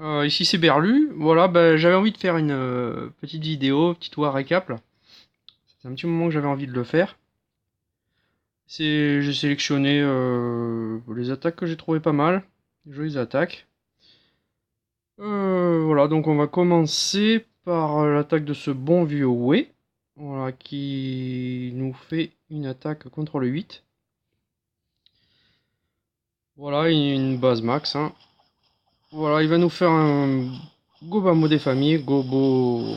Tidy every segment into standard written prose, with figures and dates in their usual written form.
Ici c'est Berlu. Voilà, bah, j'avais envie de faire une petite vidéo, petite war récap là. C'est un petit moment que j'avais envie de le faire. J'ai sélectionné les attaques que j'ai trouvé pas mal. Des jolies attaques. Voilà, donc on va commencer par l'attaque de ce bon vieux Wei. Voilà, qui nous fait une attaque contre le 8. Voilà, une base max, hein. Voilà, il va nous faire un Gobamo des familles, Gobolo.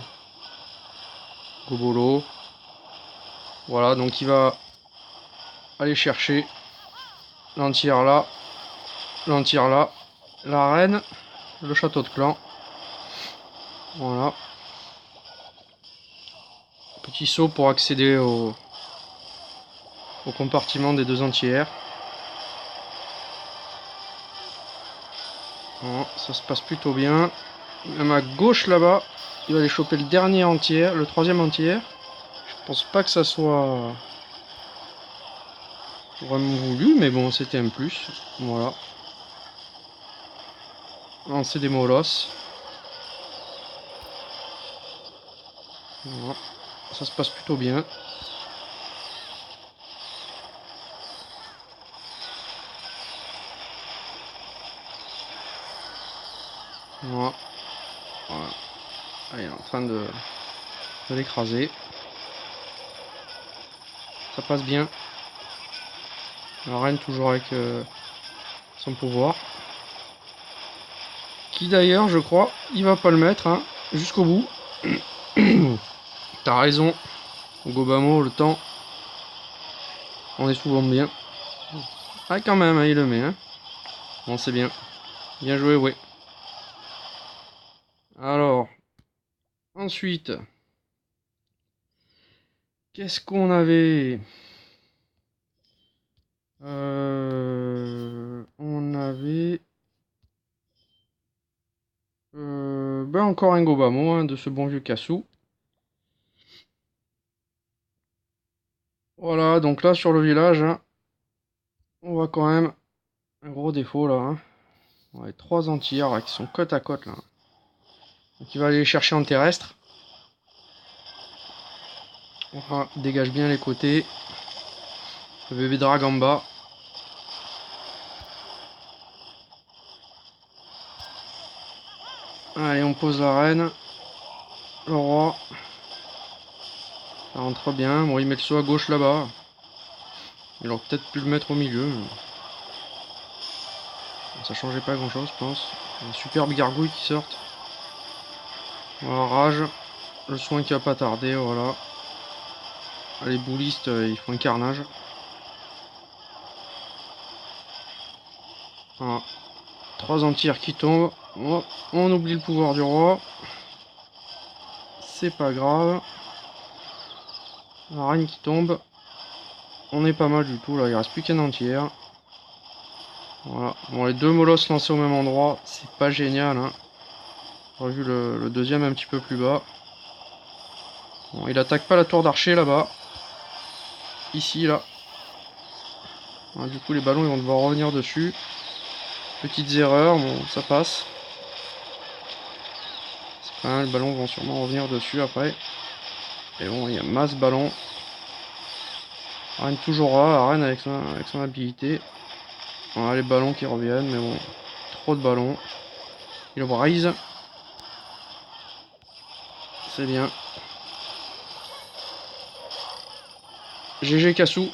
Voilà, donc il va aller chercher l'entière là, l'entière là, la reine, le château de clan. Voilà. Petit saut pour accéder au compartiment des deux entières. Voilà, ça se passe plutôt bien. Même à gauche là-bas, il va aller choper le dernier entier, le troisième entier. Je pense pas que ça soit vraiment voulu, mais bon, c'était un plus. Voilà. Lancer des molosses. Voilà. Ça se passe plutôt bien. Voilà. Voilà. Ah, il est en train de l'écraser. Ça passe bien. La reine toujours avec son pouvoir. Qui d'ailleurs, je crois, il va pas le mettre hein, jusqu'au bout. T'as raison. Gobamo, le temps. On est souvent bien. Ah quand même, hein, il le met. Hein. Bon, c'est bien. Bien joué, ouais. Alors, ensuite, qu'est-ce qu'on avait On avait... ben encore un Gobamo hein, de ce bon vieux Cassou. Voilà, donc là sur le village, hein, on voit quand même un gros défaut là. Hein. Ouais, trois entières là, qui sont côte à côte là. Donc il va aller les chercher en terrestre. Voilà, il dégage bien les côtés. Le bébé drague en bas. Allez, on pose la reine. Le roi. Ça rentre bien. Bon, il met le saut à gauche là-bas. Il aurait peut-être pu le mettre au milieu. Ça changeait pas grand-chose, je pense. Une superbe gargouille qui sortent. Voilà, rage. Le soin qui va pas tarder, voilà. Les boulistes, ils font un carnage. Voilà. Trois entières qui tombent. Oh, on oublie le pouvoir du roi. C'est pas grave. La reine qui tombe. On est pas mal du tout là, il reste plus qu'un entière. Voilà. Bon, les deux molosses lancés au même endroit, c'est pas génial. Hein. J'aurais vu le deuxième un petit peu plus bas. Bon, il attaque pas la tour d'archer là-bas. Ici, là. Voilà, du coup, les ballons ils vont devoir revenir dessus. Petites erreurs, bon, ça passe. C'est pas mal, les ballons vont sûrement revenir dessus après. Et bon, il y a masse ballon. Reine toujours là, la reine avec son habilité. Voilà les ballons qui reviennent, mais bon, trop de ballons. Il brise. C'est bien. GG Cassou.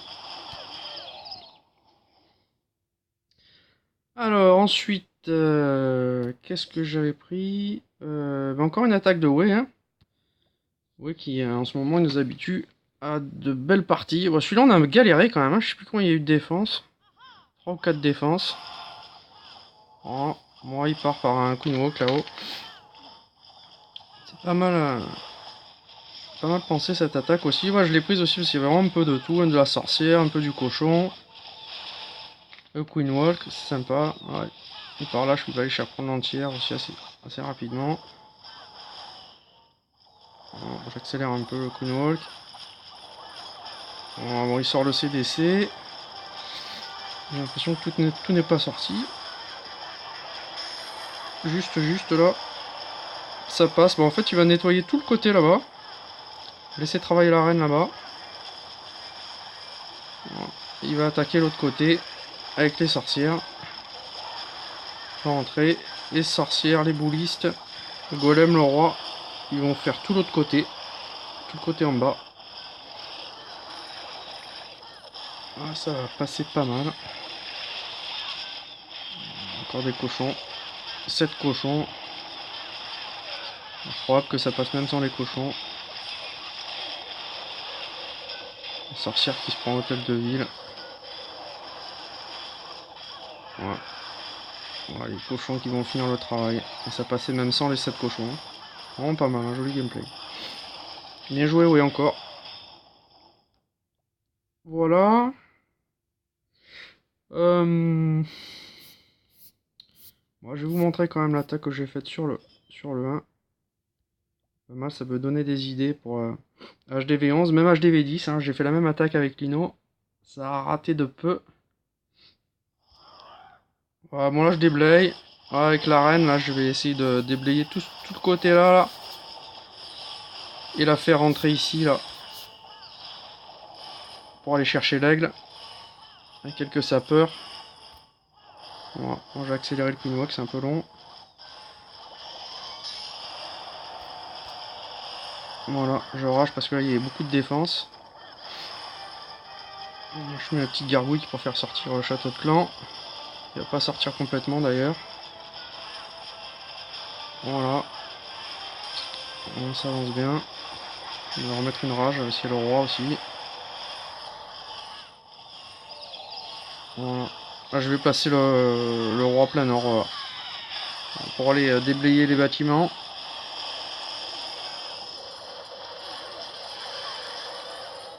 Alors ensuite, qu'est-ce que j'avais pris bah, encore une attaque de Wei, hein. Wei qui en ce moment il nous habitue à de belles parties. Bon, celui-là on a galéré quand même, hein. Je sais plus combien il y a eu de défense. 3 ou 4 défenses. Oh, moi il part par un Queen Walk là-haut. C'est pas mal pensé cette attaque aussi. Moi je l'ai prise aussi parce qu'il y a vraiment un peu de tout, hein, de la sorcière, un peu du cochon. Le Queen Walk, c'est sympa. Ouais. Et par là je peux aller chercher prendre l'entière aussi assez rapidement. J'accélère un peu le Queen Walk. Bon, il sort le CDC. J'ai l'impression que tout n'est pas sorti. Juste là. Ça passe. Bon, en fait, il va nettoyer tout le côté là-bas. Laisser travailler la reine là-bas. Il va attaquer l'autre côté avec les sorcières. Il va rentrer. Les sorcières, les boulistes, le golem, le roi. Ils vont faire tout l'autre côté. Tout le côté en bas. Ah, ça va passer pas mal. Encore des cochons. 7 cochons. C'est probable que ça passe même sans les cochons. La sorcière qui se prend l'hôtel de ville. Voilà. Voilà, les cochons qui vont finir le travail. Et ça passait même sans les 7 cochons. Vraiment pas mal, un joli gameplay. Bien joué, oui, encore. Voilà. Bon, je vais vous montrer quand même l'attaque que j'ai faite sur le 1. Pas mal, ça peut donner des idées pour HDV11, même HDV10. Hein, j'ai fait la même attaque avec Lino. Ça a raté de peu. Voilà, bon là je déblaye. Voilà, avec la reine, là je vais essayer de déblayer tout le côté là. Et la faire rentrer ici là. Pour aller chercher l'aigle. Avec quelques sapeurs. Voilà, bon, j'ai accéléré le Queen Walk, c'est un peu long. Voilà, je rage parce que là il y a beaucoup de défense. Je mets la petite gargouille pour faire sortir le château de clan. Il va pas sortir complètement d'ailleurs. Voilà. On s'avance bien. On va remettre une rage, c'est le roi aussi. Voilà. Là je vais placer le roi plein nord. Voilà. Pour aller déblayer les bâtiments.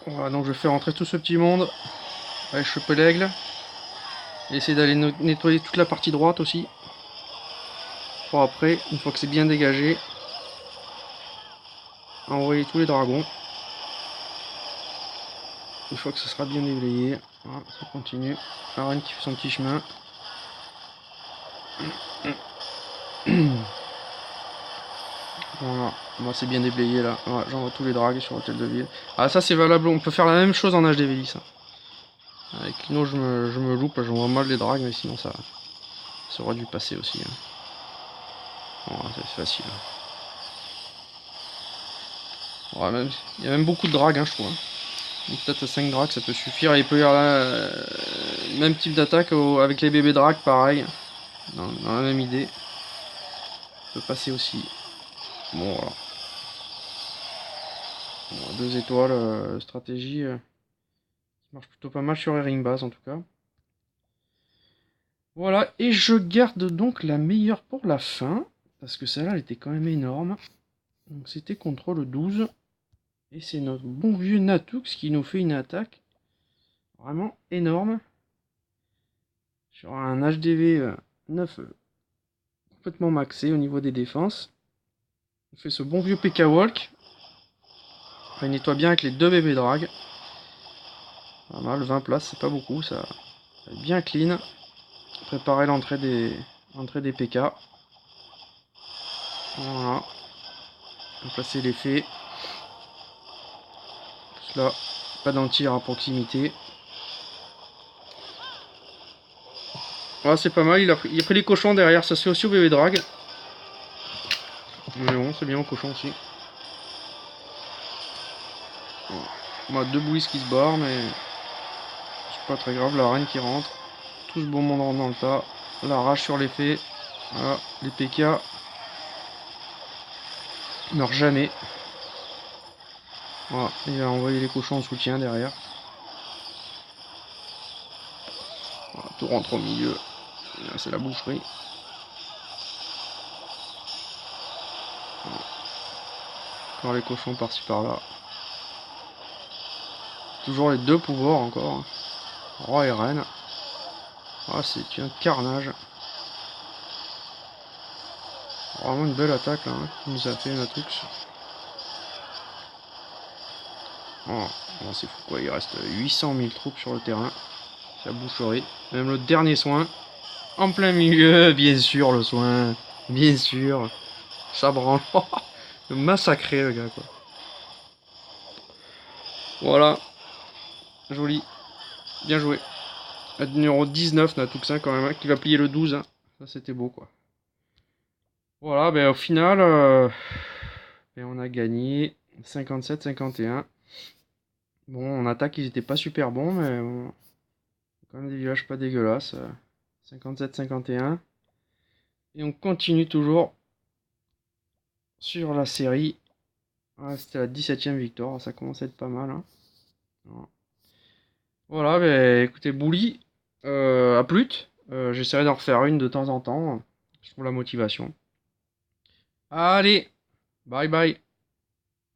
Voilà, donc je vais faire rentrer tout ce petit monde. Aller choper l'aigle. Et essayer d'aller nettoyer toute la partie droite aussi. Pour après, une fois que c'est bien dégagé, envoyer tous les dragons. Une fois que ce sera bien déblayé, voilà, ça continue. La reine qui fait son petit chemin. Voilà, moi c'est bien déblayé là. Voilà, j'envoie tous les drags sur l'hôtel de ville. Ah, ça c'est valable, on peut faire la même chose en HDV, ça. Avec Lino, je me loupe, j'envoie mal les drags, mais sinon ça aurait dû passer aussi. Hein. Voilà, c'est facile. Voilà, il y a même beaucoup de drags, hein, je trouve. Hein. Peut-être 5 drags, ça peut suffire. Et il peut y avoir même type d'attaque avec les bébés drags, pareil. Dans la même idée. Ça peut passer aussi. Bon, voilà. Bon, 2 étoiles, stratégie. Qui marche plutôt pas mal sur les ring base en tout cas. Voilà, et je garde donc la meilleure pour la fin. Parce que celle-là, elle était quand même énorme. Donc c'était contrôle 12. Et c'est notre bon vieux Natux qui nous fait une attaque vraiment énorme. Sur un HDV 9 complètement maxé au niveau des défenses. On fait ce bon vieux PK Walk. Il nettoie bien avec les 2 bébés drag. Pas mal, 20 places, c'est pas beaucoup, ça est bien clean. Préparer l'entrée des PK. Voilà. On va placer les fées. Tout cela, pas d'antir à proximité. Voilà, c'est pas mal, il a pris les cochons derrière, ça se fait aussi au bébé drag. Mais bon, c'est bien au cochon aussi. On a 2 boulisses qui se barrent, mais c'est pas très grave, la reine qui rentre. Tout ce beau monde rentre dans le tas. La rage sur les fées. Voilà, les PK. Ils meurent jamais. Voilà, il va envoyer les cochons en soutien derrière. Voilà, tout rentre au milieu. C'est la boucherie. Voilà. Encore les cochons par-ci par-là. Toujours les 2 pouvoirs encore. Roi et reine. Ah, c'est un carnage. Vraiment une belle attaque là, hein, qui nous a fait Natux. Oh, c'est fou quoi, il reste 800 000 troupes sur le terrain. C'est la boucherie. Même le dernier soin. En plein milieu, bien sûr, le soin. Bien sûr. Ça branle. Massacré le gars, quoi. Voilà. Joli. Bien joué. Le numéro 19, Natuxin, quand même, hein, qui va plier le 12. Hein. Ça, c'était beau, quoi. Voilà, ben au final, ben, on a gagné 57-51. Bon, en attaque, ils étaient pas super bons, mais bon, quand même des villages pas dégueulasses. 57-51. Et on continue toujours sur la série. Ouais, c'était la 17ème victoire, ça commence à être pas mal. Hein. Voilà, ben écoutez, Bouli, à plus. J'essaierai d'en refaire une de temps en temps, pour la motivation. Allez, bye bye.